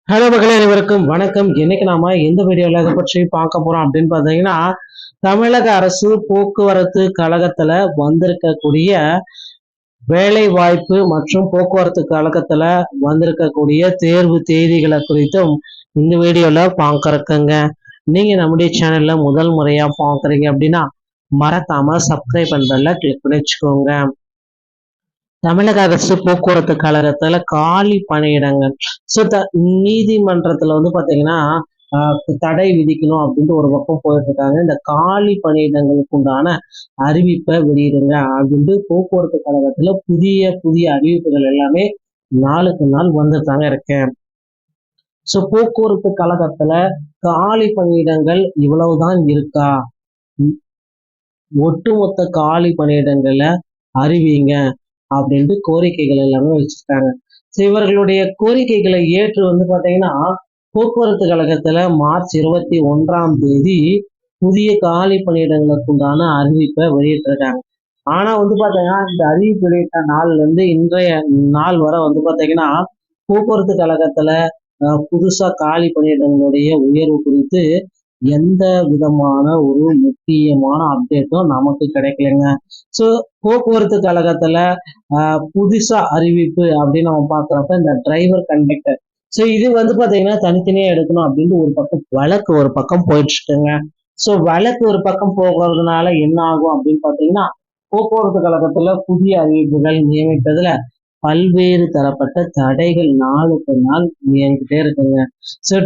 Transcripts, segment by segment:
Hello மக்களே, அனைவருக்கும் வணக்கம். இன்னைக்கு நாம எந்த வீடியோல இதை பற்றி பார்க்க போறோம் அப்படின்னு பார்த்தீங்கன்னா, தமிழக அரசு போக்குவரத்து கழகத்துல வந்திருக்கக்கூடிய வேலை வாய்ப்பு மற்றும் போக்குவரத்து கழகத்துல வந்திருக்கக்கூடிய தேர்வு தேதிகளை குறித்தும் இந்த வீடியோல பார்க்கறக்குங்க. நீங்க நம்முடைய சேனல்ல முதல் முறையா பார்க்குறீங்க அப்படின்னா மறக்காம சப்ஸ்கிரைப் பண்றதுல கிளிக் பண்ணி வச்சுக்கோங்க. தமிழக அரசு போக்குவரத்து கழகத்துல காலி பணியிடங்கள். நீதிமன்றத்துல வந்து பாத்தீங்கன்னா தடை விதிக்கணும் அப்படின்ட்டு ஒரு பக்கம் போயிட்டு இருக்காங்க. இந்த காலி பணியிடங்களுக்கு உண்டான அறிவிப்பை வெளியிடுங்க அப்படின்ட்டு போக்குவரத்து கழகத்துல புதிய புதிய அறிவிப்புகள் எல்லாமே நாளுக்கு நாள் வந்துட்டாங்க இருக்கேன். போக்குவரத்து கழகத்துல காலி பணியிடங்கள் இவ்வளவுதான் இருக்கா, ஒட்டுமொத்த காலி பணியிடங்களை அறிவிங்க அப்படின்ட்டு கோரிக்கைகள் எல்லாமே வச்சிருக்காங்க. இவர்களுடைய கோரிக்கைகளை ஏற்று வந்து பாத்தீங்கன்னா போக்குவரத்து கழகத்துல மார்ச் 21ஆம் தேதி புதிய காலி பணியிடங்களுக்கு உண்டான அறிவிப்பை வெளியிட்டிருக்காங்க. ஆனா வந்து பாத்தீங்கன்னா இந்த அறிவிப்பு வெளியிட்ட நாள்ல இருந்து இன்றைய நாள் வரை வந்து பாத்தீங்கன்னா போக்குவரத்து கழகத்துல புதுசா காலி பணியிடங்களுடைய உயர்வு குறித்து எந்த விதமான ஒரு முக்கியமான அப்டேட்டும் நமக்கு கிடைக்கலங்க. ஸோ போக்குவரத்து கழகத்துல புதுசா அறிவிப்பு அப்படின்னு நம்ம பாக்குறப்ப இந்த டிரைவர் கண்டக்டர், இது வந்து பாத்தீங்கன்னா தனித்தனியா எடுக்கணும் அப்படின்ட்டு ஒரு பக்கம் வழக்கு ஒரு பக்கம் போயிட்டு இருக்குங்க. வழக்கு ஒரு பக்கம் போகிறதுனால என்ன ஆகும் அப்படின்னு பாத்தீங்கன்னா போக்குவரத்து கழகத்துல புதிய அறிவிப்புகள் நியமிப்பதுல பல்வேறு தரப்பட்ட தடைகள் நாளுக்கு நாள் இயங்கிட்டே இருக்குங்க.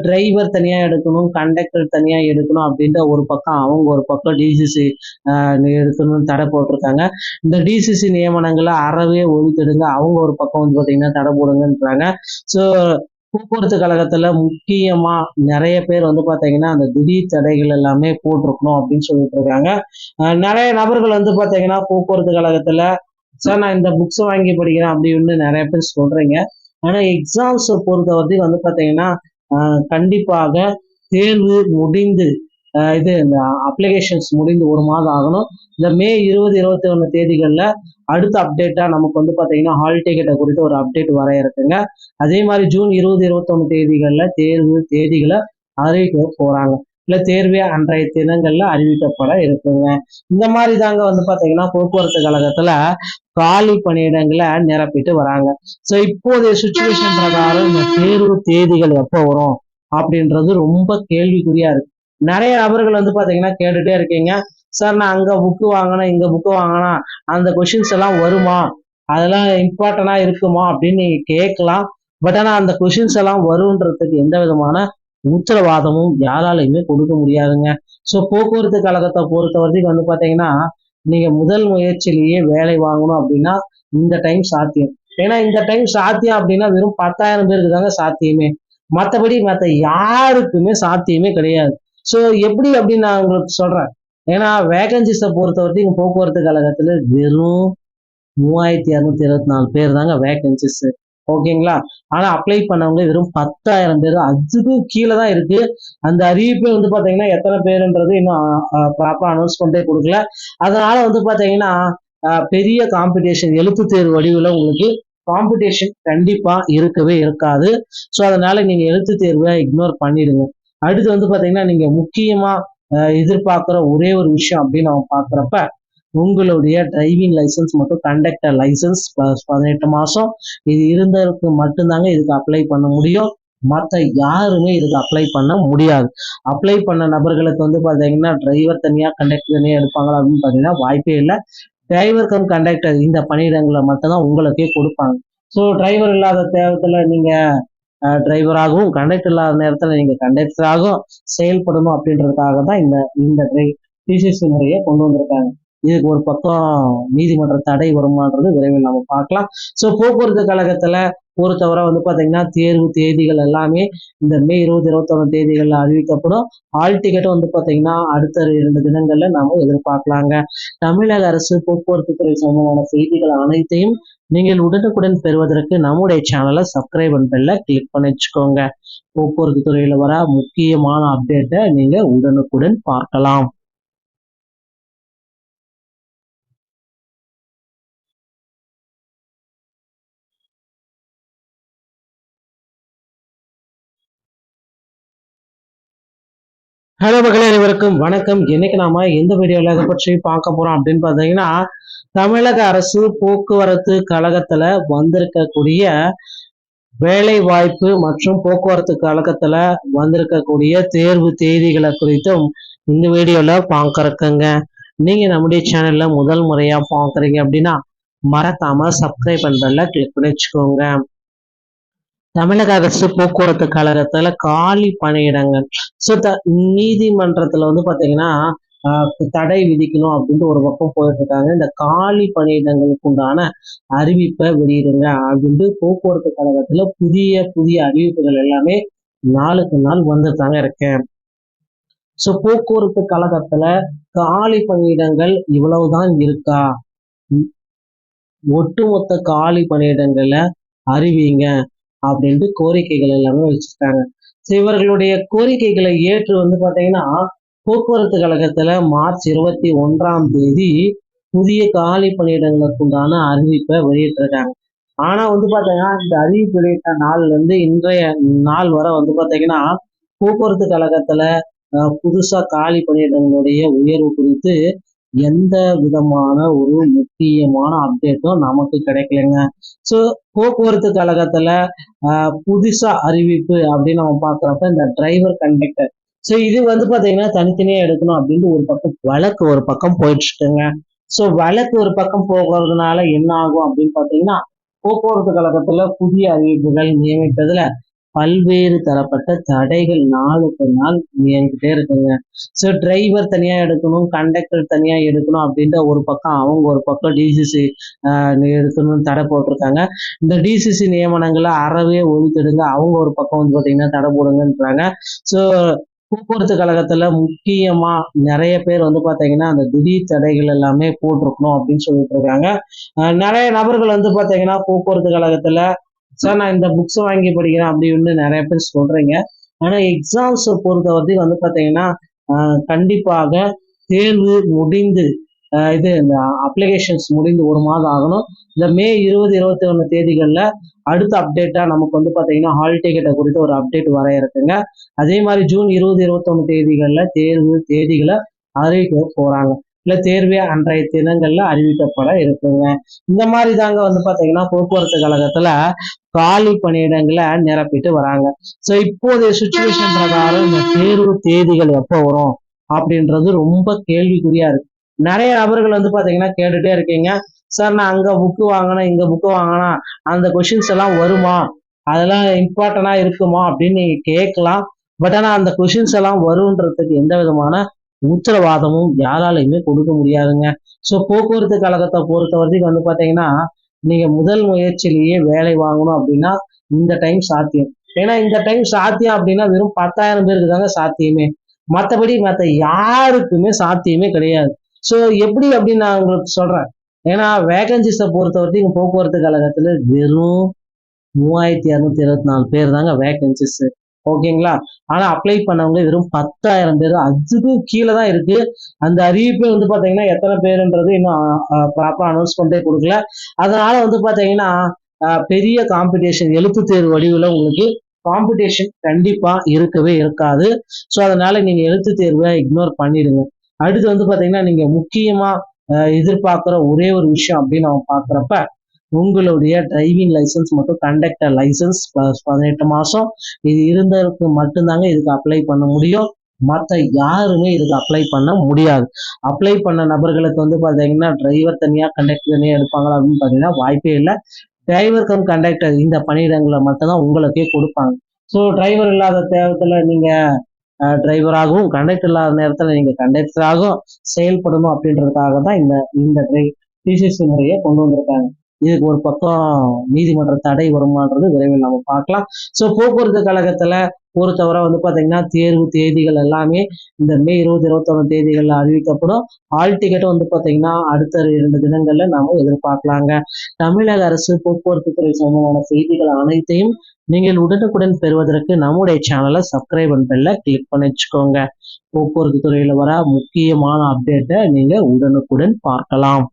டிரைவர் தனியா எடுக்கணும், கண்டக்டர் தனியா எடுக்கணும் அப்படின்ற ஒரு பக்கம் அவங்க ஒரு பக்கம் டிசிசி எடுக்கணும்னு தடை போட்டிருக்காங்க. இந்த டிசிசி நியமனங்களை அறவே ஒழித்திடுங்க, அவங்க ஒரு பக்கம் வந்து பாத்தீங்கன்னா தடை போடுங்கன்றாங்க. ஸோ போக்குவரத்து கழகத்துல முக்கியமா நிறைய பேர் வந்து பாத்தீங்கன்னா அந்த திடீர் தடைகள் எல்லாமே போட்டிருக்கணும் அப்படின்னு சொல்லிட்டு இருக்காங்க. நிறைய நபர்கள் வந்து பாத்தீங்கன்னா போக்குவரத்து கழகத்துல சார் நான் இந்த புக்ஸ் வாங்கி படிக்கிறேன் அப்படின்னு நிறைய பேர் சொல்றீங்க. ஆனா எக்ஸாம்ஸ் பொறுத்தவரைக்கும் வந்து பாத்தீங்கன்னா கண்டிப்பாக தேர்வு முடிந்து இது இந்த அப்ளிகேஷன்ஸ் முடிந்து ஒரு மாதம் ஆகணும். இந்த மே 20, 21 தேதிகள்ல அடுத்த அப்டேட்டா நமக்கு வந்து பாத்தீங்கன்னா ஹால் டிக்கெட்டை குறித்து ஒரு அப்டேட் வர இருக்குங்க. அதே மாதிரி ஜூன் 20, 21 தேதிகள்ல தேர்வு தேதிகளை அறிவிக்க போறாங்க. இல்ல தேர்வே அன்றைய தினங்கள்ல அறிவிக்கப்பட இருக்குங்க. இந்த மாதிரி தாங்க வந்து பாத்தீங்கன்னா போக்குவரத்து கழகத்துல காலி பணியிடங்களை நிரப்பிட்டு வராங்க. இப்போதைய சுச்சுவேஷன் பிரகாரம் இந்த தேர்வு தேதிகள் எப்போ வரும் அப்படின்றது ரொம்ப கேள்விக்குறியா இருக்கு. நிறைய நபர்கள் வந்து பாத்தீங்கன்னா கேட்டுட்டே இருக்கீங்க, சார் நான் அங்க புக்கு வாங்கினேன் இங்க புக்கு வாங்கினா அந்த கொஷின்ஸ் எல்லாம் வருமா, அதெல்லாம் இம்பார்ட்டண்டா இருக்குமா அப்படின்னு நீங்க கேட்கலாம். பட் ஆனா அந்த கொஷின்ஸ் எல்லாம் வருன்றதுக்கு எந்த விதமான உத்தரவாதமும் யாராலையுமே கொடுக்க முடியாதுங்க. போக்குவரத்து கழகத்தை பொறுத்த வரைக்கும் வந்து பாத்தீங்கன்னா நீங்க முதல் முயற்சியிலேயே வேலை வாங்கணும் அப்படின்னா இந்த டைம் சாத்தியம். ஏன்னா இந்த டைம் சாத்தியம் அப்படின்னா வெறும் 10,000 பேருக்கு தாங்க சாத்தியமே, மற்றபடி மற்ற யாருக்குமே சாத்தியமே கிடையாது. எப்படி அப்படின்னு நான் உங்களுக்கு சொல்றேன். ஏன்னா வேகன்சிஸை பொறுத்த வரைக்கும் போக்குவரத்து கழகத்துல வெறும் 3224 பேர் தாங்க வேகன்சிஸ். ஓகேங்களா? ஆனா அப்ளை பண்ணவங்க வெறும் 10,000 பேர், அதுக்கும் கீழே தான் இருக்கு. அந்த அறிவிப்பே வந்து பாத்தீங்கன்னா எத்தனை பேருன்றது இன்னும் ப்ராப்பரா அனௌன்ஸ்மெண்டே கொடுக்கல. அதனால வந்து பாத்தீங்கன்னா பெரிய காம்படிஷன், எழுத்து தேர்வு வடிவில் உங்களுக்கு காம்படிஷன் கண்டிப்பா இருக்கவே இருக்காது. அதனால நீங்க எழுத்து தேர்வை இக்னோர் பண்ணிடுங்க. அடுத்து வந்து பாத்தீங்கன்னா நீங்க முக்கியமா எதிர்பார்க்கிற ஒரே ஒரு விஷயம் அப்படின்னு நம்ம பாக்குறப்ப உங்களுடைய டிரைவிங் லைசன்ஸ் மற்றும் கண்டக்டர் லைசன்ஸ் பிளஸ் 18 மாசம் இது இருந்ததுக்கு மட்டும்தாங்க இதுக்கு அப்ளை பண்ண முடியும். மற்ற யாருமே இதுக்கு அப்ளை பண்ண முடியாது. அப்ளை பண்ண நபர்களுக்கு வந்து பாத்தீங்கன்னா டிரைவர் தனியா கண்டக்டர் தனியா எடுப்பாங்களா அப்படின்னு பாத்தீங்கன்னா வாய்ப்பே இல்லை. டிரைவர் கம் கண்டக்டர் இந்த பணியிடங்களை மட்டும்தான் உங்களுக்கே கொடுப்பாங்க. டிரைவர் இல்லாத தேவத்துல நீங்க டிரைவராகவும், கண்டக்டர் இல்லாத நேரத்துல நீங்க கண்டக்டராகவும் செயல்படணும் அப்படின்றதுக்காக தான் இந்த இந்த டிசிசி முறையை கொண்டு வந்திருக்காங்க. இதுக்கு ஒரு பக்கம் நீதிமன்ற தடை வருமானது விரைவில் நம்ம பார்க்கலாம். போக்குவரத்து கழகத்துல பொறுத்தவரை வந்து பாத்தீங்கன்னா தேர்வு தேதிகள் எல்லாமே இந்த மே 20, 21 தேதிகள்ல அறிவிக்கப்படும். ஹால் டிக்கெட்டும் வந்து பாத்தீங்கன்னா அடுத்த 2 தினங்கள்ல நாம எதிர்பார்க்கலாங்க. தமிழக அரசு போக்குவரத்து துறை சம்பந்தமான செய்திகள் அனைத்தையும் நீங்கள் உடனுக்குடன் பெறுவதற்கு நம்முடைய சேனலை சப்ஸ்கிரைப் பண்ணல கிளிக் பண்ணி வச்சுக்கோங்க. போக்குவரத்து துறையில வர முக்கியமான அப்டேட்டை நீங்க உடனுக்குடன் பார்க்கலாம். ஹலோ மக்களே, அனைவருக்கும் வணக்கம். இன்னைக்கு நாம எந்த வீடியோல இதை பற்றி பார்க்க போறோம் அப்படின்னு பார்த்தீங்கன்னா, தமிழக அரசு போக்குவரத்து கழகத்துல வந்திருக்கக்கூடிய வேலை வாய்ப்பு மற்றும் போக்குவரத்து கழகத்துல வந்திருக்கக்கூடிய தேர்வு தேதிகளை குறித்தும் இந்த வீடியோல பார்க்கறக்குங்க. நீங்க நம்முடைய சேனல்ல முதல் முறையா பார்க்குறீங்க அப்படின்னா மறக்காம சப்ஸ்கிரைப் பண்றதுல கிளிக் பண்ணி வச்சுக்கோங்க. தமிழக அரசு போக்குவரத்து கழகத்துல காலி பணியிடங்கள். ஸோ நீதிமன்றத்துல வந்து பாத்தீங்கன்னா தடை விதிக்கணும் அப்படின்ட்டு ஒரு பக்கம் போயிட்டு இருக்காங்க. இந்த காலி பணியிடங்களுக்கு உண்டான அறிவிப்பை வெளியிடுங்க அப்படின்ட்டு போக்குவரத்து கழகத்துல புதிய புதிய அறிவிப்புகள் எல்லாமே நாளுக்கு நாள் வந்துட்டாங்க இருக்கேன். ஸோ போக்குவரத்து கழகத்துல காலி பணியிடங்கள் இவ்வளவுதான் இருக்கா, ஒட்டுமொத்த காலி பணியிடங்களை அறிவிங்க அப்படின்ட்டு கோரிக்கைகள் எல்லாமே வச்சிருக்காங்க. ஸோ இவர்களுடைய கோரிக்கைகளை ஏற்று வந்து பாத்தீங்கன்னா போக்குவரத்து கழகத்துல மார்ச் 21ஆம் தேதி புதிய காலி பணியிடங்களுக்கு உண்டான அறிவிப்பை வெளியிட்டிருக்காங்க. ஆனா வந்து பாத்தீங்கன்னா இந்த அறிவிப்பு வெளியிட்ட நாள்ல இருந்து இன்றைய நாள் வரை வந்து பாத்தீங்கன்னா போக்குவரத்து கழகத்துல புதுசா காலி பணியிடங்களுடைய உயர்வு குறித்து எந்த விதமான ஒரு முக்கியமான அப்டேட்டும் நமக்கு கிடைக்கலைங்க. ஸோ போக்குவரத்து கழகத்துல புதுசா அறிவிப்பு அப்படின்னு நம்ம பாக்குறப்ப இந்த டிரைவர் கண்டக்டர், ஸோ இது வந்து பாத்தீங்கன்னா தனித்தனியா எடுக்கணும் அப்படின்ட்டு ஒரு பக்கம் வழக்கு ஒரு பக்கம் போயிட்டு இருக்குங்க. ஸோ வழக்கு ஒரு பக்கம் போகிறதுனால என்ன ஆகும் அப்படின்னு பாத்தீங்கன்னா போக்குவரத்து கழகத்துல புதிய அறிவிப்புகள் நியமிப்பதுல பல்வேறு தரப்பட்ட தடைகள் நாளுக்கு நாள் நியமிக்கிட்டே இருக்குங்க. ஸோ டிரைவர் தனியா எடுக்கணும், கண்டக்டர் தனியா எடுக்கணும் அப்படின்ற ஒரு பக்கம் அவங்க ஒரு பக்கம் டிசிசி எடுக்கணும்னு தடை போட்டிருக்காங்க. இந்த டிசிசி நியமனங்களை அறவே ஒழித்திடுங்க, அவங்க ஒரு பக்கம் வந்து பார்த்தீங்கன்னா தடை போடுங்கன்றாங்க. ஸோ போக்குவரத்து கழகத்துல முக்கியமா நிறைய பேர் வந்து பாத்தீங்கன்னா அந்த திடீர் தடைகள் எல்லாமே போட்டிருக்கணும் அப்படின்னு சொல்லிட்டு இருக்காங்க. நிறைய நபர்கள் வந்து பாத்தீங்கன்னா போக்குவரத்து கழகத்துல சார் நான் இந்த புக்ஸ் வாங்கி படிக்கிறேன் அப்படின்னு நிறைய பேர் சொல்றீங்க. ஆனா எக்ஸாம்ஸ் பொறுத்த வரைக்கும் வந்து பாத்தீங்கன்னா கண்டிப்பாக தேர்வு முடிந்து இது இந்த அப்ளிகேஷன்ஸ் முடிந்து 1 மாதம் ஆகணும். இந்த மே 20, 21 தேதிகள்ல அடுத்த அப்டேட்டா நமக்கு வந்து பாத்தீங்கன்னா ஹால் டிக்கெட்டை குறித்து ஒரு அப்டேட் வர இருக்குங்க. அதே மாதிரி ஜூன் 20, 21 தேதிகள்ல தேர்வு தேதிகளை அறிவிக்க போறாங்க. இல்ல தேர்வே அன்றைய தினங்கள்ல அறிவிக்கப்பட இருக்குங்க. இந்த மாதிரி தாங்க வந்து பாத்தீங்கன்னா போக்குவரத்து கழகத்துல காலி பணியிடங்களை நிரப்பிட்டு வராங்க. ஸோ இப்போதைய சுச்சுவேஷன் பிரகாரம் இந்த தேர்வு தேதிகள் எப்போ வரும் அப்படின்றது ரொம்ப கேள்விக்குறியா இருக்கு. நிறைய நபர்கள் வந்து பாத்தீங்கன்னா கேட்டுட்டே இருக்கீங்க, சார் நான் அங்க புக்கு வாங்கினேன் இங்க புக்கு வாங்கினா அந்த கொஷின்ஸ் எல்லாம் வருமா, அதெல்லாம் இம்பார்ட்டண்டா இருக்குமா அப்படின்னு நீங்க கேட்கலாம். பட் ஆனா அந்த கொஷின்ஸ் எல்லாம் வருன்றதுக்கு எந்த விதமான உத்தரவாதமும் யாராலையுமே கொடுக்க முடியாதுங்க. ஸோ போக்குவரத்து கழகத்தை பொறுத்த வரைக்கும் வந்து பாத்தீங்கன்னா நீங்க முதல் முயற்சியிலேயே வேலை வாங்கணும் அப்படின்னா இந்த டைம் சாத்தியம். ஏன்னா இந்த டைம் சாத்தியம் அப்படின்னா வெறும் 10,000 பேருக்கு தாங்க சாத்தியமே, மற்றபடி மற்ற யாருக்குமே சாத்தியமே கிடையாது. ஸோ எப்படி அப்படின்னு நான் உங்களுக்கு சொல்றேன். ஏன்னா வேகன்சிஸை பொறுத்த வரைக்கும் போக்குவரத்து கழகத்துல வெறும் 3224 பேர் தாங்க வேகன்சிஸ். ஓகேங்களா? ஆனா அப்ளை பண்ணவங்க வெறும் 10,000 பேர், அதுக்கும் கீழே தான் இருக்கு. அந்த அறிவிப்பே வந்து பாத்தீங்கன்னா எத்தனை பேருன்றது இன்னும் ப்ராப்பரா அனௌன்ஸ்மெண்டே கொடுக்கல. அதனால வந்து பாத்தீங்கன்னா பெரிய காம்படிஷன், எழுத்து தேர்வு வடிவில் உங்களுக்கு காம்படிஷன் கண்டிப்பா இருக்கவே இருக்காது. ஸோ அதனால நீங்க எழுத்து தேர்வை இக்னோர் பண்ணிடுங்க. அடுத்து வந்து பாத்தீங்கன்னா நீங்க முக்கியமா எதிர்பார்க்குற ஒரே ஒரு விஷயம் அப்படின்னு நம்ம பாக்குறப்ப உங்களுடைய டிரைவிங் லைசன்ஸ் மற்றும் கண்டக்டர் லைசன்ஸ் ப்ளஸ் 18 மாசம் இது இருந்ததுக்கு மட்டும்தாங்க இதுக்கு அப்ளை பண்ண முடியும். மற்ற யாருமே இதுக்கு அப்ளை பண்ண முடியாது. அப்ளை பண்ண நபர்களுக்கு வந்து பாத்தீங்கன்னா டிரைவர் தனியா கண்டக்டர் தனியா எடுப்பாங்களா அப்படின்னு பாத்தீங்கன்னா வாய்ப்பே இல்லை. டிரைவர் கம் கண்டக்டர் இந்த பணியிடங்களை மட்டும்தான் உங்களுக்கே கொடுப்பாங்க. ஸோ டிரைவர் இல்லாத தேவத்துல நீங்க டிரைவராகவும், கண்டக்டர் இல்லாத நேரத்துல நீங்க கண்டக்டராகவும் செயல்படணும் அப்படின்றதுக்காக தான் இந்த இந்த டிசிசி முறையை கொண்டு வந்திருக்காங்க. இதுக்கு ஒரு பக்கம் நீதிமன்ற தடை வருமானது விரைவில் நம்ம பார்க்கலாம். ஸோ போக்குவரத்து கழகத்துல பொறுத்தவரை வந்து பாத்தீங்கன்னா தேர்வு தேதிகள் எல்லாமே இந்த மே 20, 21 தேதிகள்ல அறிவிக்கப்படும். ஹால் டிக்கெட்டும் வந்து பாத்தீங்கன்னா அடுத்த 2 தினங்கள்ல நாம எதிர்பார்க்கலாங்க. தமிழக அரசு போக்குவரத்து துறை சம்பந்தமான செய்திகள் அனைத்தையும் நீங்கள் உடனுக்குடன் பெறுவதற்கு நம்முடைய சேனலை சப்ஸ்கிரைப் பண்ணல கிளிக் பண்ணி வச்சுக்கோங்க. போக்குவரத்து துறையில வர முக்கியமான அப்டேட்டை நீங்க உடனுக்குடன் பார்க்கலாம்.